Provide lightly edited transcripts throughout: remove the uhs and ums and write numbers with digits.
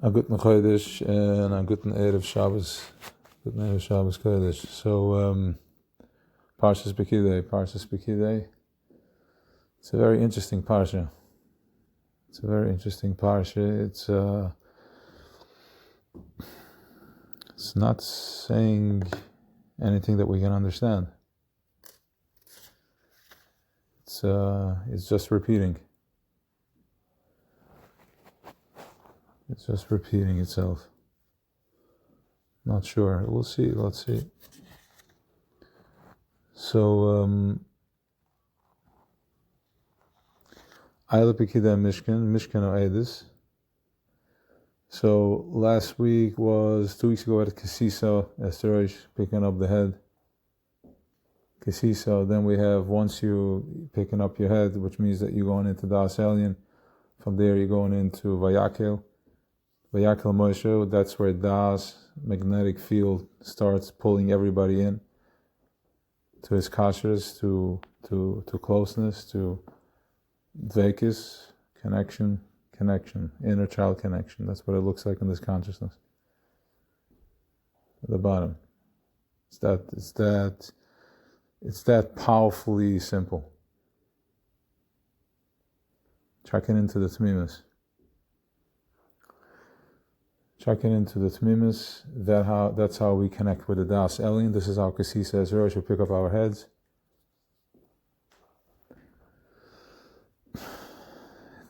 A guten Chodesh and a guten Erev Shabbos. Guten Erev Shabbos Chodesh. So, Parshas Bekidei. It's a very interesting parsha. It's not saying anything that we can understand. It's just repeating. It's just repeating itself. Not sure. We'll see. Let's see. So, Ayla Pekida Mishkan Oedis. So last week was 2 weeks ago at Kesiso, Esterish, picking up the head. Kesiso, then we have once you picking up your head, which means that you're going into Das Elyon. From there you're going into Vayakel Moshe, that's where Das magnetic field starts pulling everybody in to his kashras, to closeness, to dvekis, connection, inner child connection. That's what it looks like in this consciousness. At the bottom. It's that powerfully simple. Checking into the tmimus. That's how we connect with the Das Elyon. This is how Kasi says, we should pick up our heads.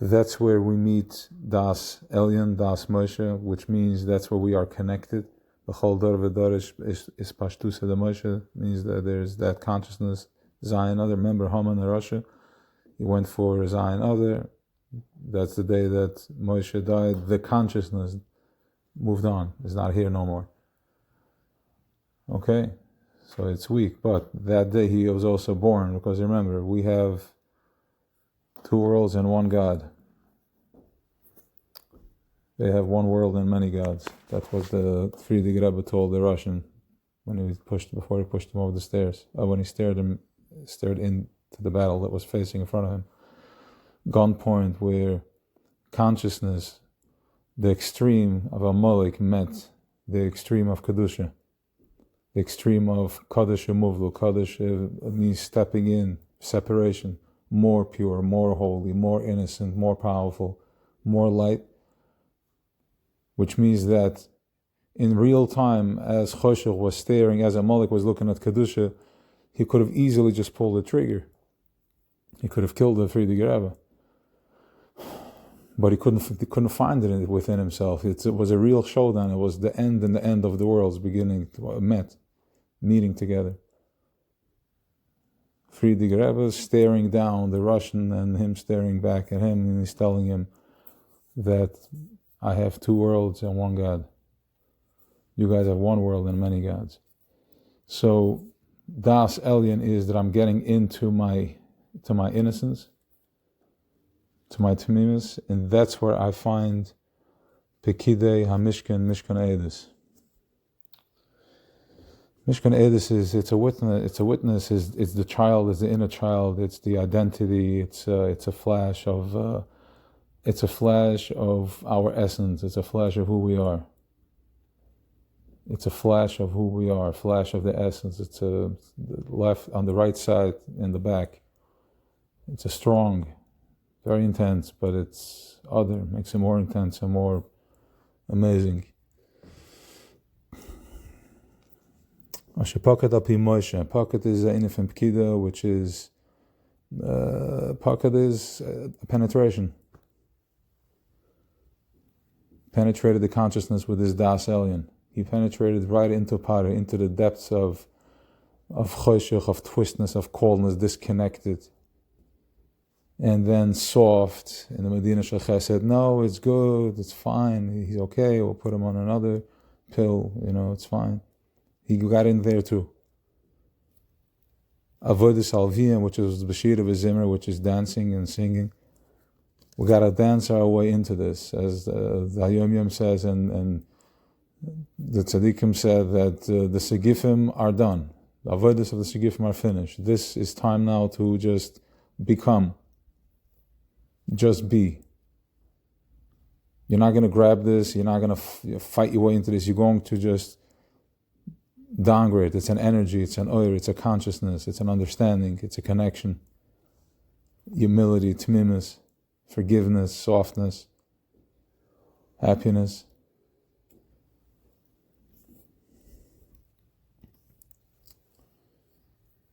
That's where we meet Das Elyon, Das Moshe, which means that's where we are connected. The whole Dor V'Dor is Pashtusa de Moshe, means that there's that consciousness. Zion Other, remember Haman and Russia? He went for Zion Other. That's the day that Moshe died. The consciousness moved on. It's not here no more. Okay? So it's weak. But that day he was also born, because remember, we have two worlds and one God. They have one world and many gods. That's what the Friedrich Rebbe told the Russian before he pushed him over the stairs. When he stared into the battle that was facing in front of him. Gunpoint, where consciousness, the extreme of Amalek met the extreme of Kedusha. The extreme of Kaddish Muvlu. Kaddish means stepping in, separation. More pure, more holy, more innocent, more powerful, more light. Which means that in real time, as Choshech was staring, as Amalek was looking at Kedusha, he could have easily just pulled the trigger. He could have killed the Friedrich Rebbe. But he couldn't find it within himself. It was a real showdown. It was the end and the end of the worlds meeting together. Friedrich Rebbe staring down the Russian and him staring back at him, and he's telling him that I have two worlds and one God. You guys have one world and many gods. So Das Elyon is that I'm getting into my innocence, to my tmimus, and that's where I find Pekidei HaMishkan Edis. Mishkan Edis it's a witness, it's the child, it's the inner child, it's the identity, it's a flash of our essence, it's a flash of who we are. It's a flash of who we are, flash of the essence. It's a left on the right side in the back. It's a strong, very intense, but it's other, makes it more intense and more amazing. Pocket api Moshe. Pocket is inifim pkida, which is pocket is penetration. Penetrated the consciousness with his Das Elyon. He penetrated right into Pari, into the depths of choshech, of twistness, of coldness, disconnected. And then soft in the Medina Shel Chesed, no, it's good, it's fine, he's okay, we'll put him on another pill, it's fine. He got in there too. Avodah Salviyim, which is the Bashir of Zimmer, which is dancing and singing. We got to dance our way into this, as the Hayom Yom says, and the Tzaddikim said that the Segifim are done. The Avodas of the Segifim are finished. This is time now to just become. Just be. You're not going to grab this. You're not going to fight your way into this. You're going to just downgrade. It's an energy. It's an oir. It's a consciousness. It's an understanding. It's a connection. Humility, tmimus, forgiveness, softness, happiness.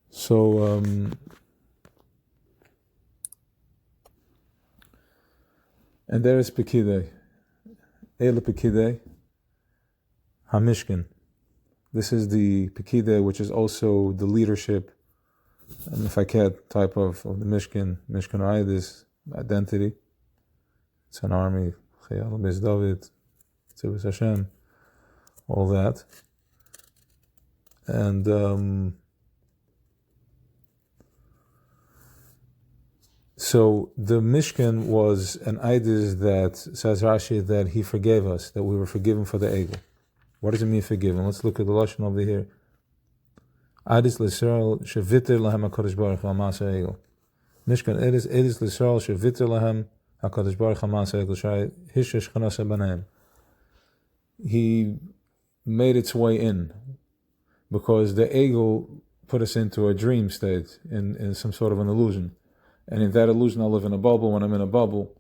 So, and there is Pekidei. Ele Pekidei HaMishkan. This is the Pekidei, which is also the leadership and the Faked type of the Mishkan. Mishkan this identity. It's an army. Chayal Bez David, Tzivus Hashem, all that. And so the Mishkan was an idea that, says Rashi, that he forgave us, that we were forgiven for the Egel. What does it mean forgiven? Let's look at the Lashon over here. Idis l'Yisrael sheviter lahem HaKadosh Baruch Hu Ma'aseh Egel. Mishkan Idis l'Yisrael sheviter lahem HaKadosh Baruch Hu Ma'aseh Egel Shai Hishesh Chanasa B'Naim. He made its way in because the Egel put us into a dream state, in some sort of an illusion. And in that illusion, I live in a bubble. When I'm in a bubble,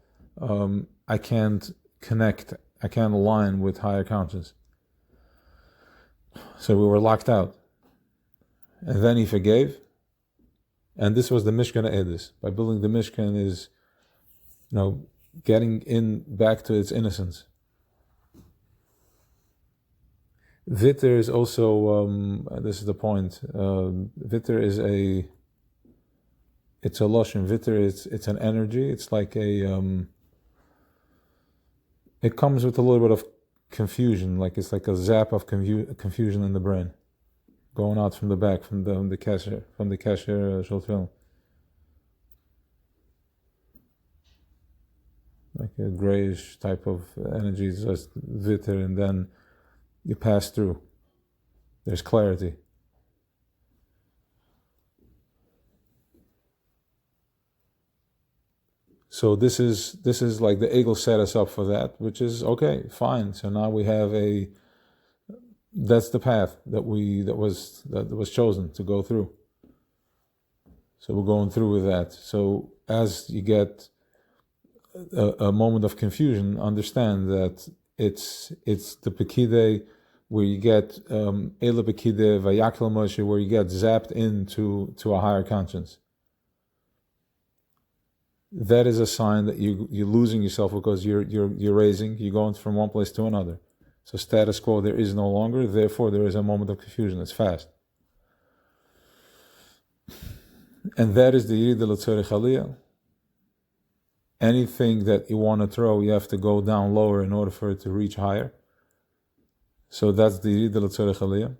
I can't connect, I can't align with higher consciousness. So we were locked out. And then he forgave. And this was the Mishkan Edis. By building the Mishkan is, getting in back to its innocence. Vitter is also, this is the point, Vitter is it's a lashon. Vitter, it's an energy. It's like it comes with a little bit of confusion, like it's like a zap of confusion in the brain, going out from the back, from the kesher shel like a grayish type of energy, just vitter, and then you pass through. There's clarity. So this is like the Egel set us up for that, which is okay, fine. So now we have that's the path that was chosen to go through. So we're going through with that. So as you get a moment of confusion, understand that it's the Pekidei where you get Ele Pekidei Vayakel Moshe, where you get zapped into a higher conscience. That is a sign that you're losing yourself because you're raising, you're going from one place to another. So status quo there is no longer, therefore there is a moment of confusion. It's fast. And that is the Yirida L'Tzorech Aliyah. Anything that you want to throw, you have to go down lower in order for it to reach higher. So that's the Yirida L'Tzorech Aliyah.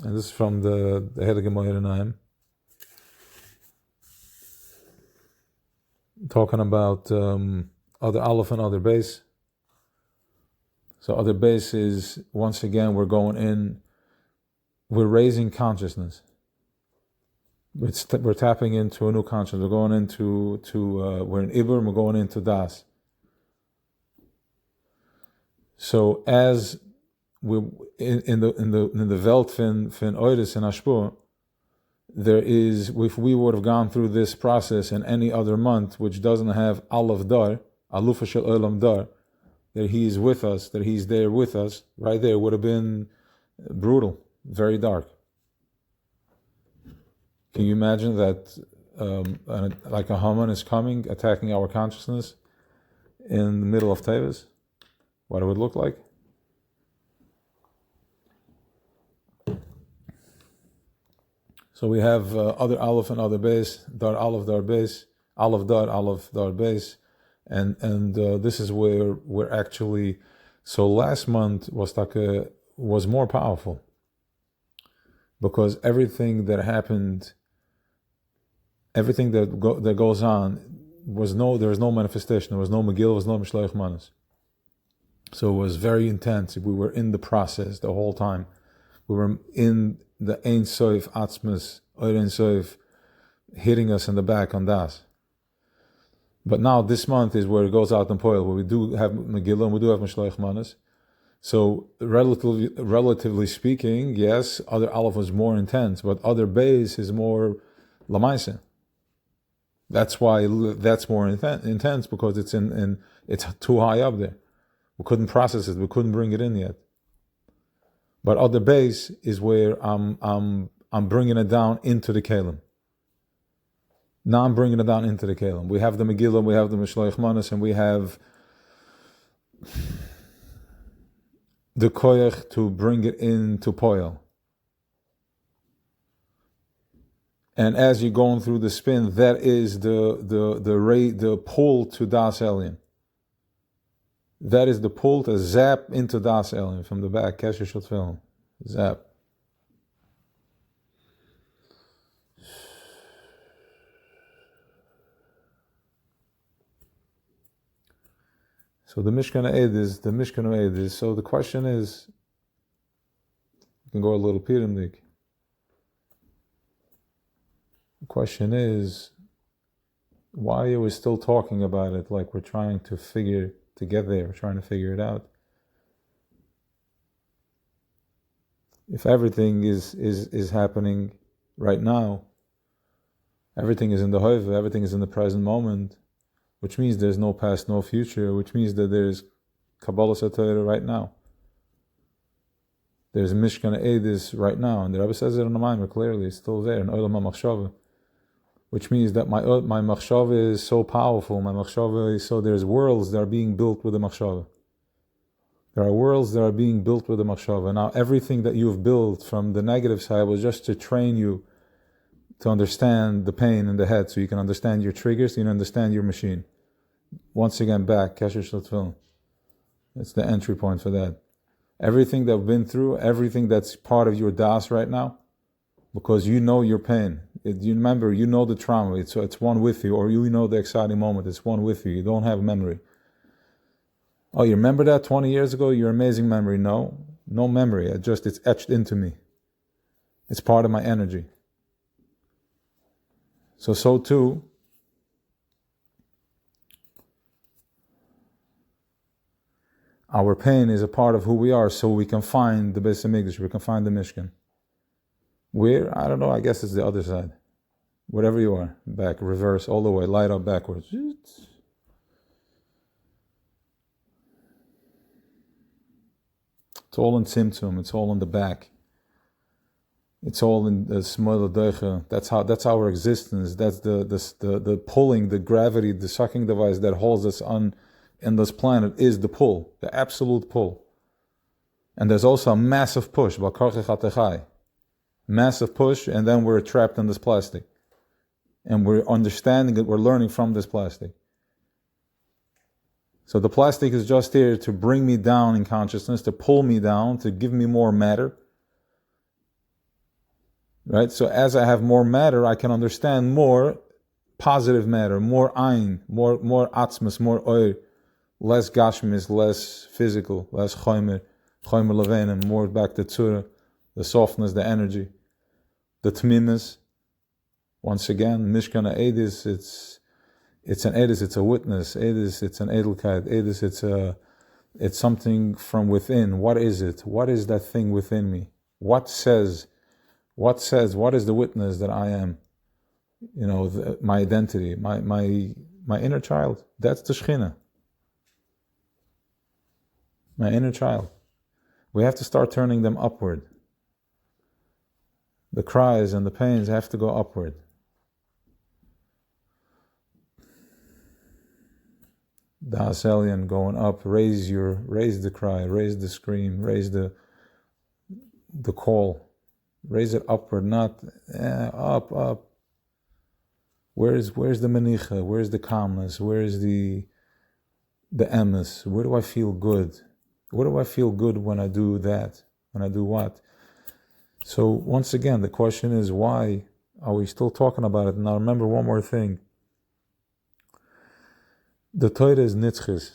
And this is from the Heilige Moed Naim. Talking about other aleph and other base. So other base is, once again, we're going in, we're raising consciousness. We're tapping into a new consciousness. We're going into we're in Ibur, we're going into Das. So as we in the Welt fin Eures and Ashpur, there is, if we would have gone through this process in any other month, which doesn't have Aleph Dar, Alufa Shel Olam Dar, that he is with us, that he's there with us, right there would have been brutal, very dark. Can you imagine that like a Haman is coming, attacking our consciousness in the middle of Tevis? What it would look like? So we have other Aleph and other base, Dar Aleph Dar base, Aleph Dar base, and this is where we're actually. So last month was more powerful because everything that happened, everything that goes on there was no manifestation, there was no Megillah, there was no Mishloach Manos. So it was very intense. We were in the process the whole time. We were in the Ein Sof Atzmus, Ein Sof, hitting us in the back on Das. But now this month is where it goes out in Poil, where we do have Megillah and we do have Mishloach Manas. So relatively speaking, yes, other Aleph was more intense, but other Beis is more Lamaisa. That's why that's more intense, because it's it's too high up there. We couldn't process it. We couldn't bring it in yet. But other Beis is where I'm bringing it down into the Kalim. Now I'm bringing it down into the Kalim. We have the Megillah, we have the Mishloach Manas, and we have the koyach to bring it into Poel. And as you're going through the spin, that is the pull to Das Elyon. That is the pull to zap into Das Elyon from the back. Kesher Shotfilm. Zap. So the Mishkan Eid. So the question is, you can go a little piramdik. The question is, why are we still talking about it like we're trying to get there, we're trying to figure it out? If everything is happening right now, everything is in the Hoiv, everything is in the present moment, which means there's no past, no future, which means that there's Kabbalah Torah right now. There's Mishkan Eidis right now, and the Rebbe says it in the Maimer clearly, it's still there, in Olam HaMachshava, which means that my Machshava is so powerful, my Machshava is so, there's worlds that are being built with the Machshava. There are worlds that are being built with the Machshava. Now everything that you've built from the negative side was just to train you to understand the pain in the head, so you can understand your triggers, so you can understand your machine. Once again, back, Kesher Shel. It's the entry point for that. Everything that we've been through, everything that's part of your das right now, because you know your pain. You remember, you know the trauma, it's one with you, or you know the exciting moment, it's one with you. You don't have memory. Oh, you remember that 20 years ago? Your amazing memory. No memory. It's etched into me. It's part of my energy. So too, our pain is a part of who we are, so we can find the Beis HaMikdash, we can find the Mishkan. Where? I don't know, I guess it's the other side. Whatever you are, back, reverse, all the way, light up backwards. It's all in Tzimtzum, it's all in the back. It's all in the Smoil Deicha. That's our existence. That's the pulling, the gravity, the sucking device that holds us on in this planet is the pull, the absolute pull. And there's also a massive push, massive push, and then we're trapped in this plastic. And we're understanding it, we're learning from this plastic. So the plastic is just here to bring me down in consciousness, to pull me down, to give me more matter. Right? So as I have more matter, I can understand more positive matter, more ein, more atzmas, more oir, less gashmis, less physical, less chomer levein, and more back to tzura, the softness, the energy, the tmimis. Once again, Mishkan Eidis, it's an Eidis, it's a witness. Eidis, it's an Edelkeit. Eidis, it's something from within. What is it? What is that thing within me? What says, what is the witness that I am? My identity, my inner child. That's the Shechina. My inner child. We have to start turning them upward. The cries and the pains have to go upward. Das Elyon going up, raise the cry, raise the scream, raise the call. Raise it upward, not up. Where's the menicha? Where's the calmness? Where's the emes? Where do I feel good? Where do I feel good when I do that? When I do what? So once again, the question is, why are we still talking about it? Now remember one more thing. The Torah is nitzchis.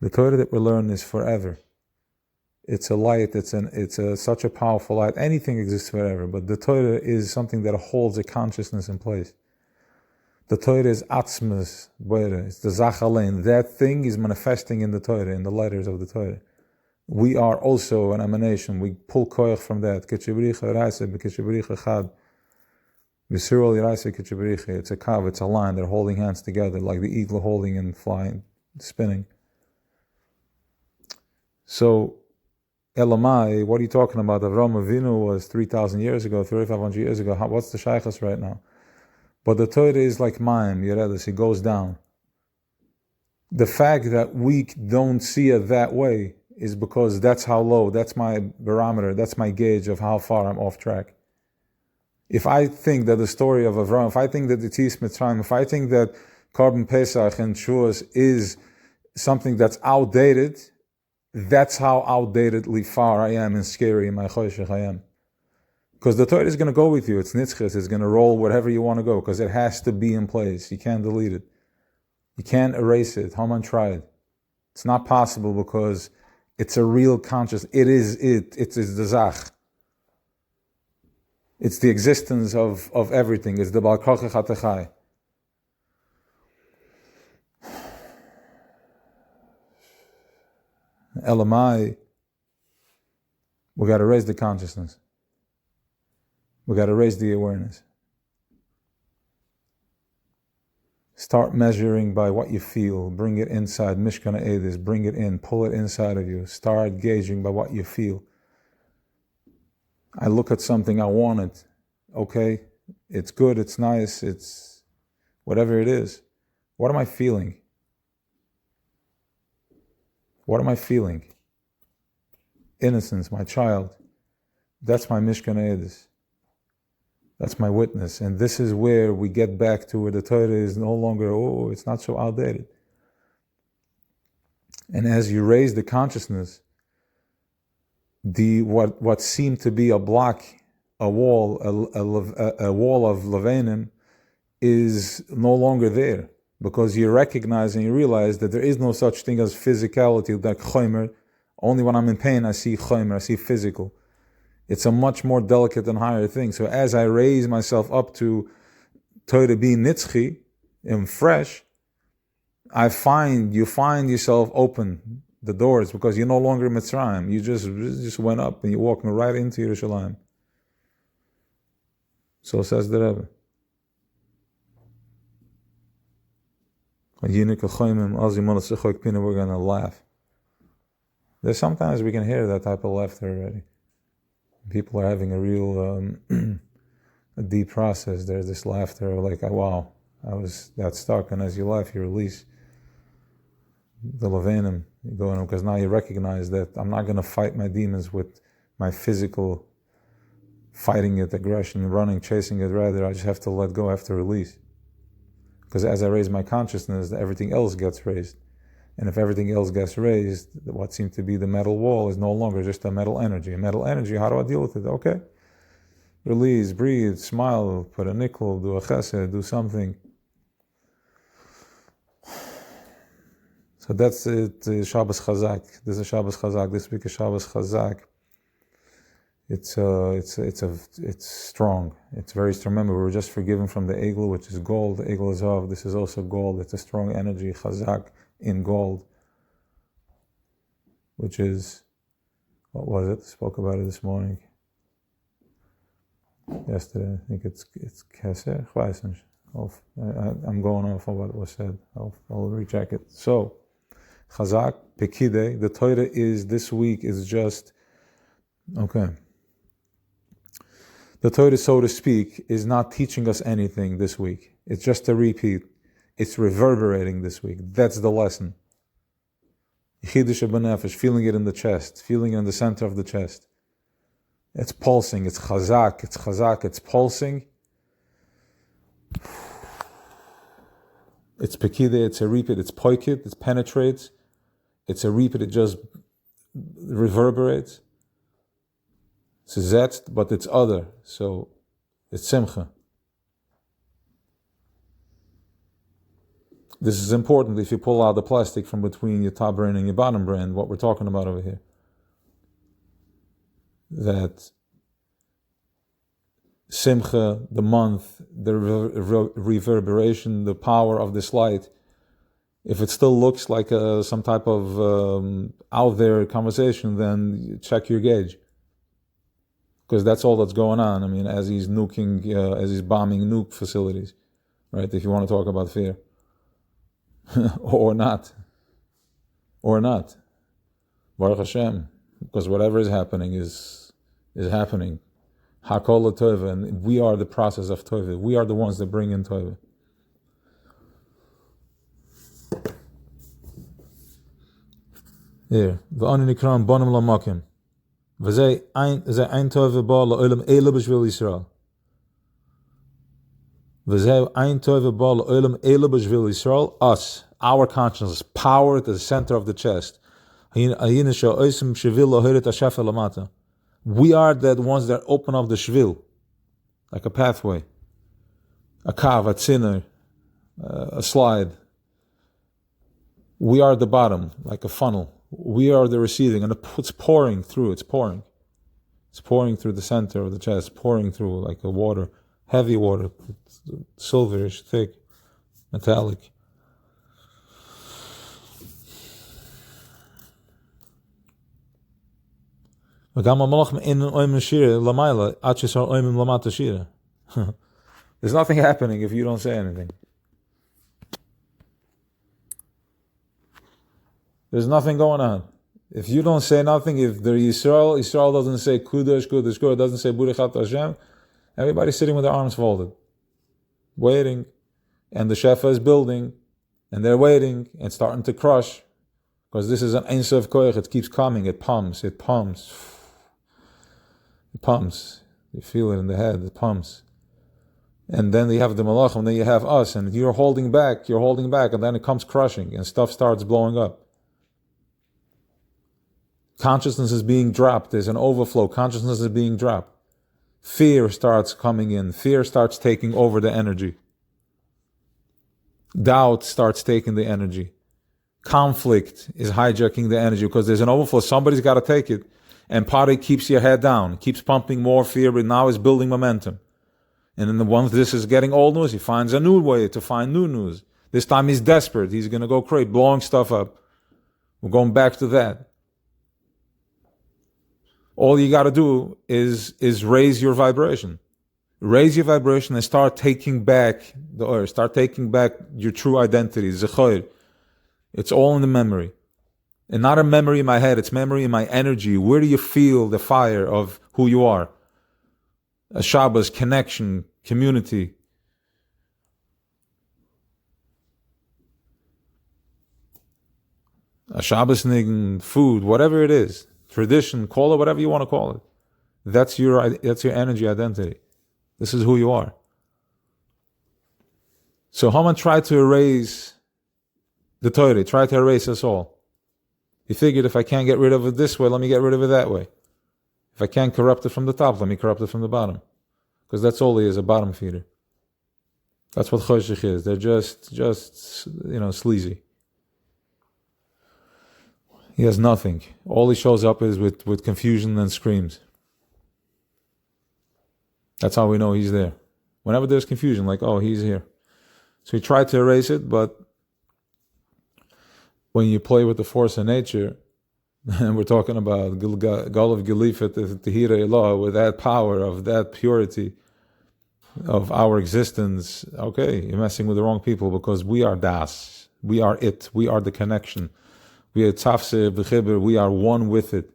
The Torah that we learn is forever. It's a light, it's such a powerful light. Anything exists forever, but the Torah is something that holds a consciousness in place. The Torah is atzmas, boire. It's the zach alein. That thing is manifesting in the Torah, in the letters of the Torah. We are also an emanation. We pull koyach from that. It's a kav, it's a line. They're holding hands together, like the eagle holding and flying, spinning. So, Elamai, what are you talking about? Avraham Avinu was 3,000 years ago, 3,500 years ago. What's the shaykhs right now? But the Torah is like Mayim, Yeredes, it goes down. The fact that we don't see it that way is because that's how low, that's my barometer, that's my gauge of how far I'm off track. If I think that the story of Avraham, if I think that the Tis Mitzrayim, if I think that Korban Pesach and Shuas is something that's outdated, that's how outdatedly far I am and scary in my choshech I am. Because the Torah is going to go with you. It's nitzchis. It's going to roll wherever you want to go because it has to be in place. You can't delete it. You can't erase it. Haman tried. It's not possible because it's a real conscious. It is it. It's the zach. It's the existence of everything. It's the Baal Kochach HaTechai. Elamai, we got to raise the consciousness. We got to raise the awareness. Start measuring by what you feel. Bring it inside. Mishkana Edis. Bring it in. Pull it inside of you. Start gauging by what you feel. I look at something, I want it. Okay, it's good, it's nice, it's whatever it is. What am I feeling? What am I feeling? Innocence, my child. That's my Mishkana Edis. That's my witness. And this is where we get back to where the Torah is no longer, it's not so outdated. And as you raise the consciousness, what seemed to be a block, a wall of Levanim is no longer there. Because you recognize and you realize that there is no such thing as physicality, like chomer. Only when I'm in pain I see chomer, I see physical. It's a much more delicate and higher thing. So as I raise myself up to Torah being nitzchi and fresh, you find yourself open the doors because you're no longer Mitzrayim. You just went up and you're walking right into Yerushalayim. So says the Rebbe. We're going to laugh. There's sometimes we can hear that type of laughter already. People are having a real a deep process. There's this laughter of like, wow, I was that stuck, and as you laugh, you release the Levanim. You go in because now you recognize that I'm not going to fight my demons with my physical fighting it, aggression, running, chasing it. Rather, I just have to let go, I have to release. Because as I raise my consciousness, everything else gets raised. And if everything else gets raised, what seemed to be the metal wall is no longer just a metal energy. A metal energy, how do I deal with it? Okay. Release, breathe, smile, put a nickel, do a chesed, do something. So that's it, Shabbos Chazak. This is Shabbos Chazak. This week is Shabbos Chazak. It's strong. It's very strong. Remember, we were just forgiven from the Egel, which is gold. The Egel is of. This is also gold. It's a strong energy, Chazak, in gold. Which is, what was it? Spoke about it this morning. Yesterday, I think it's Keser. I'm going off of what was said. I'll recheck it. So, Chazak, Pekide, the Torah is, this week is just, okay. The Torah, so to speak, is not teaching us anything this week. It's just a repeat. It's reverberating this week. That's the lesson. Chidush b'nefesh, feeling it in the chest, feeling it in the center of the chest. It's pulsing, it's chazak, it's pulsing. It's pekide, it's a repeat, it's poikid, it penetrates. It's a repeat, it just reverberates. It's zetzt, but it's other, so it's simcha. This is important if you pull out the plastic from between your top brain and your bottom brain, what we're talking about over here. That simcha, the month, the reverberation, the power of this light, if it still looks like some type of out there conversation, then check your gauge. Because that's all that's going on. I mean, as he's nuking, as he's bombing nuke facilities, right? If you want to talk about fear. or not. Baruch Hashem. Because whatever is happening is happening. Hakol Tova, and we are the process of Tova. We are the ones that bring in Tova. Here, v'ani nikram bonim lamakim, v'zeh ein Tova ba la'olam eila b'shvil Yisrael. V'zeh ein Tova ba la'olam eila b'shvil Yisrael. Us, our consciousness, power at the center of the chest. We are the ones that open up the shvil, like a pathway, a kav, a tzinner, a slide. We are the bottom, like a funnel. We are the receiving, and it's pouring through. It's pouring through the center of the chest, pouring through like a water, heavy water, silverish, thick, metallic. There's nothing happening if you don't say anything. There's nothing going on. If you don't say nothing, if the Yisrael doesn't say Kudosh, Kudosh, Kudosh, doesn't say Burichat Hashem, everybody's sitting with their arms folded, waiting, and the Shefa is building, and they're waiting, and starting to crush, because this is an Ein Sof Koyach, it keeps coming, it pumps. It pumps. You feel it in the head, it pumps. And then you have the Malachim, and then you have us, and you're holding back, and then it comes crushing, and stuff starts blowing up. Consciousness is being dropped, there's an overflow, consciousness is being dropped. Fear starts coming in, fear starts taking over the energy. Doubt starts taking the energy. Conflict is hijacking the energy, because there's an overflow, somebody's got to take it. And Pari keeps your head down, keeps pumping more fear, but now is building momentum. And then once this is getting old news, he finds a new way to find new news. This time he's desperate, he's going to go crazy, blowing stuff up. We're going back to that. All you got to do is raise your vibration. Raise your vibration and start taking back the earth, start taking back your true identity, Zechoir. It's all in the memory. And not a memory in my head, it's memory in my energy. Where do you feel the fire of who you are? A Shabbos, connection, community. A Shabbos niggin, food, whatever it is. Tradition, call it whatever you want to call it. That's your energy identity. This is who you are. So Haman tried to erase the Torah, tried to erase us all. He figured, if I can't get rid of it this way, let me get rid of it that way. If I can't corrupt it from the top, let me corrupt it from the bottom. Because that's all he is, a bottom feeder. That's what Choshech is. They're just sleazy. He has nothing. All he shows up is with confusion and screams. That's how we know he's there. Whenever there's confusion, like, oh, he's here. So he tried to erase it, but when you play with the force of nature, and we're talking about Gal of Gelifet, Tehira Elah, with that power of that purity of our existence, okay, you're messing with the wrong people, because we are Das. We are it. We are the connection. We are Tafse B'Chibur. We are one with it.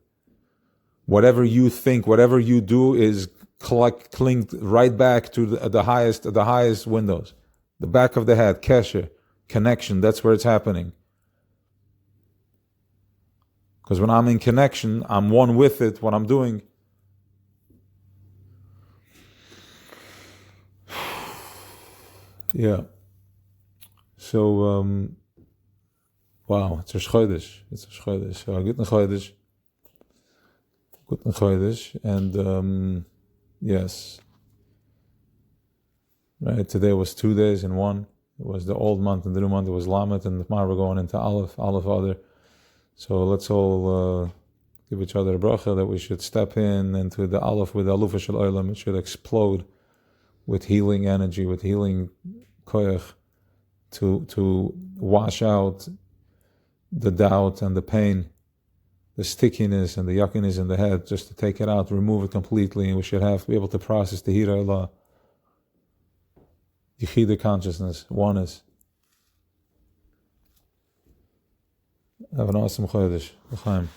Whatever you think, whatever you do is clinged right back to the highest windows. The back of the head, Kesher, connection, that's where it's happening. Because when I'm in connection, I'm one with it, what I'm doing. Yeah. So, wow, it's a Chodesh. So, Guten Chodesh. And, yes. Right, today was 2 days in one. It was the old month and the new month. It was Lamet, and tomorrow we're going into Aleph Adar. So let's all give each other a bracha that we should step into the Aleph with the Alufa Shel Olam. It should explode with healing energy, with healing koyach, to wash out the doubt and the pain, the stickiness and the yuckiness in the head, just to take it out, remove it completely, and we should have to be able to process the Hira Allah, Yechida consciousness, oneness. Have an awesome Chodesh. L'chaim.